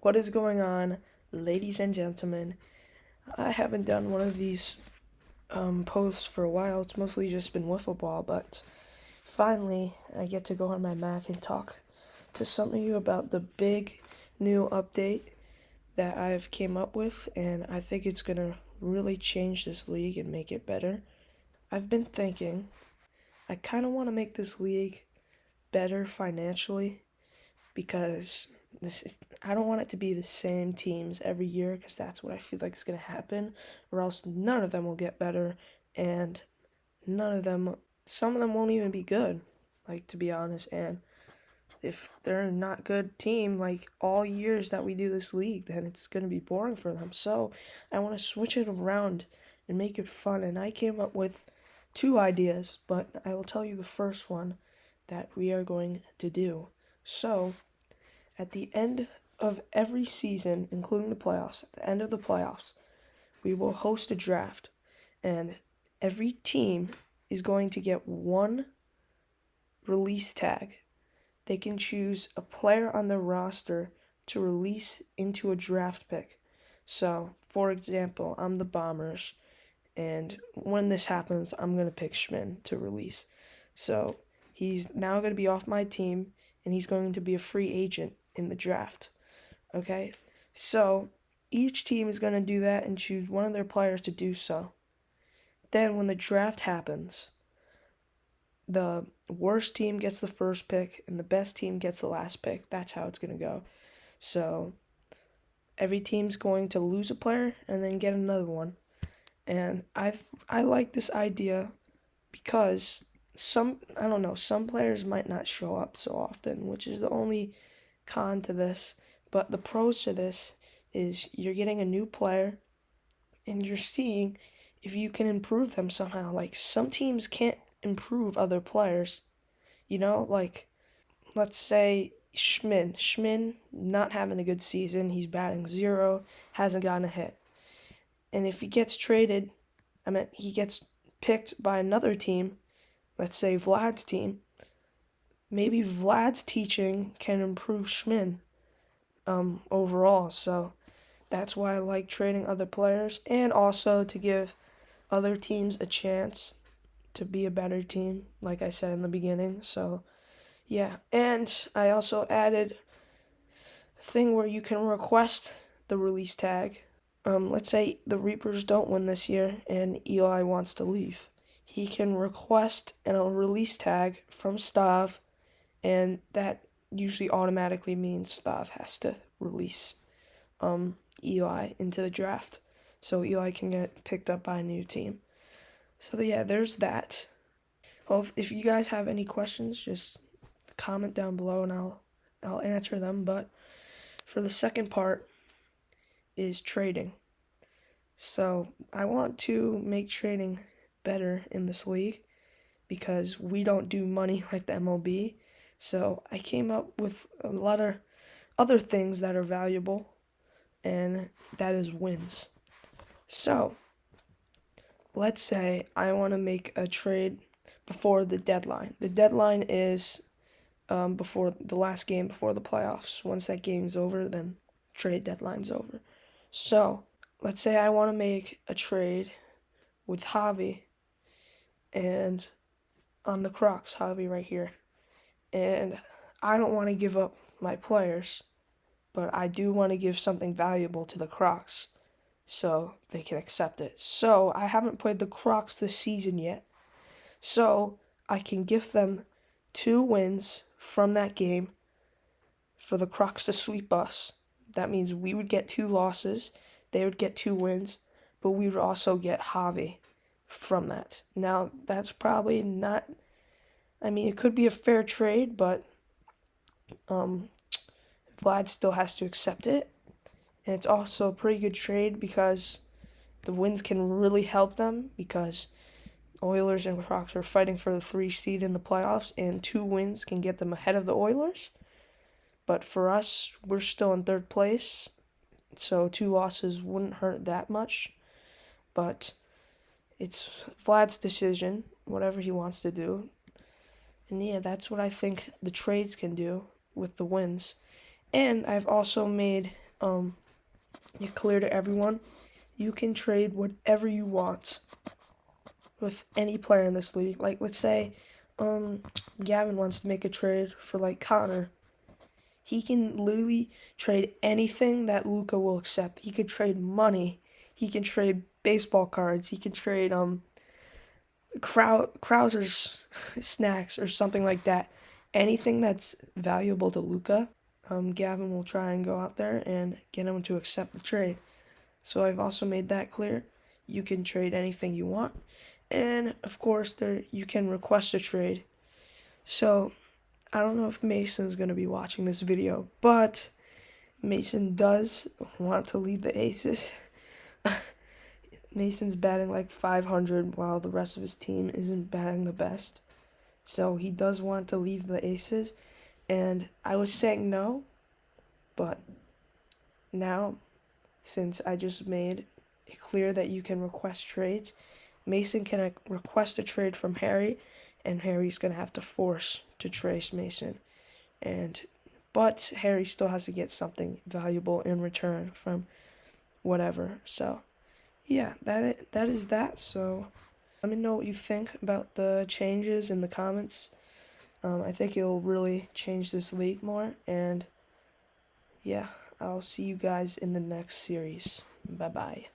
What is going on, ladies and gentlemen? I haven't done one of these posts for a while. It's mostly just been wiffle ball, but finally I get to go on my Mac and talk to some of you about the big new update that I've came up with, and I think it's gonna really change this league and make it better. I've been thinking I kind of want to make this league better financially because I don't want it to be the same teams every year because that's what I feel like is going to happen, or else none of them will get better, and some of them won't even be good, like, to be honest. And if they're a not good team, like, all years that we do this league, then it's going to be boring for them. So I want to switch it around and make it fun, and I came up with two ideas, but I will tell you the first one that we are going to do. So at the end of every season, including the playoffs, at the end of the playoffs, we will host a draft, and every team is going to get one release tag. They can choose a player on their roster to release into a draft pick. So, for example, I'm the Bombers, and when this happens, I'm going to pick Schmin to release. So, he's now going to be off my team, and he's going to be a free agent in the draft. Okay? So, each team is going to do that and choose one of their players to do so. Then, when the draft happens, the worst team gets the first pick and the best team gets the last pick. That's how it's going to go. So, every team's going to lose a player and then get another one. And I like this idea because some players might not show up so often, which is the only con to this. But the pros to this is you're getting a new player and you're seeing if you can improve them somehow. Like, some teams can't improve other players, like, let's say Schmin not having a good season, he's batting 0, hasn't gotten a hit. And if he gets traded, he gets picked by another team, let's say Vlad's team, maybe Vlad's teaching can improve Schmin overall. So that's why I like trading other players, and also to give other teams a chance to be a better team, like I said in the beginning. So yeah, and I also added a thing where you can request the release tag. Let's say the Reapers don't win this year and Eli wants to leave. He can request a release tag from Stav, and that usually automatically means Stav has to release Eli into the draft, so Eli can get picked up by a new team. So yeah, there's that. Well, if you guys have any questions, just comment down below and I'll answer them. But for the second part is trading. So I want to make trading better in this league because we don't do money like the MLB. So I came up with a lot of other things that are valuable, and that is wins. So let's say I want to make a trade before the deadline. The deadline is before the last game before the playoffs. Once that game's over, then trade deadline's over. So let's say I want to make a trade with Javi and on the Crocs, Javi right here. And I don't want to give up my players, but I do want to give something valuable to the Crocs so they can accept it. So I haven't played the Crocs this season yet. So I can give them 2 wins from that game for the Crocs to sweep us. That means we would get 2 losses, they would get 2 wins, but we would also get Javi from that. Now, that's probably not, it could be a fair trade, but Vlad still has to accept it. And it's also a pretty good trade because the wins can really help them, because Oilers and Crocs are fighting for the 3 seed in the playoffs, and 2 wins can get them ahead of the Oilers. But for us, we're still in 3rd place, so 2 losses wouldn't hurt that much. But it's Vlad's decision, whatever he wants to do. And yeah, that's what I think the trades can do with the wins. And I've also made get clear to everyone. You can trade whatever you want with any player in this league. Like, let's say, Gavin wants to make a trade for, like, Connor. He can literally trade anything that Luca will accept. He could trade money. He can trade baseball cards. He can trade, Krauser's snacks or something like that. Anything that's valuable to Luca, Gavin will try and go out there and get him to accept the trade. So I've also made that clear. You can trade anything you want, and of course there you can request a trade. So I don't know if Mason's gonna be watching this video, but Mason does want to lead the Aces. Mason's batting like 500 while the rest of his team isn't batting the best. So he does want to leave the Aces, and I was saying no, but now, since I just made it clear that you can request trades, Mason can request a trade from Harry, and Harry's going to have to force to trade Mason. But Harry still has to get something valuable in return from whatever. So, yeah, that is that. So, let me know what you think about the changes in the comments. I think it'll really change this league more, and yeah, I'll see you guys in the next series. Bye bye.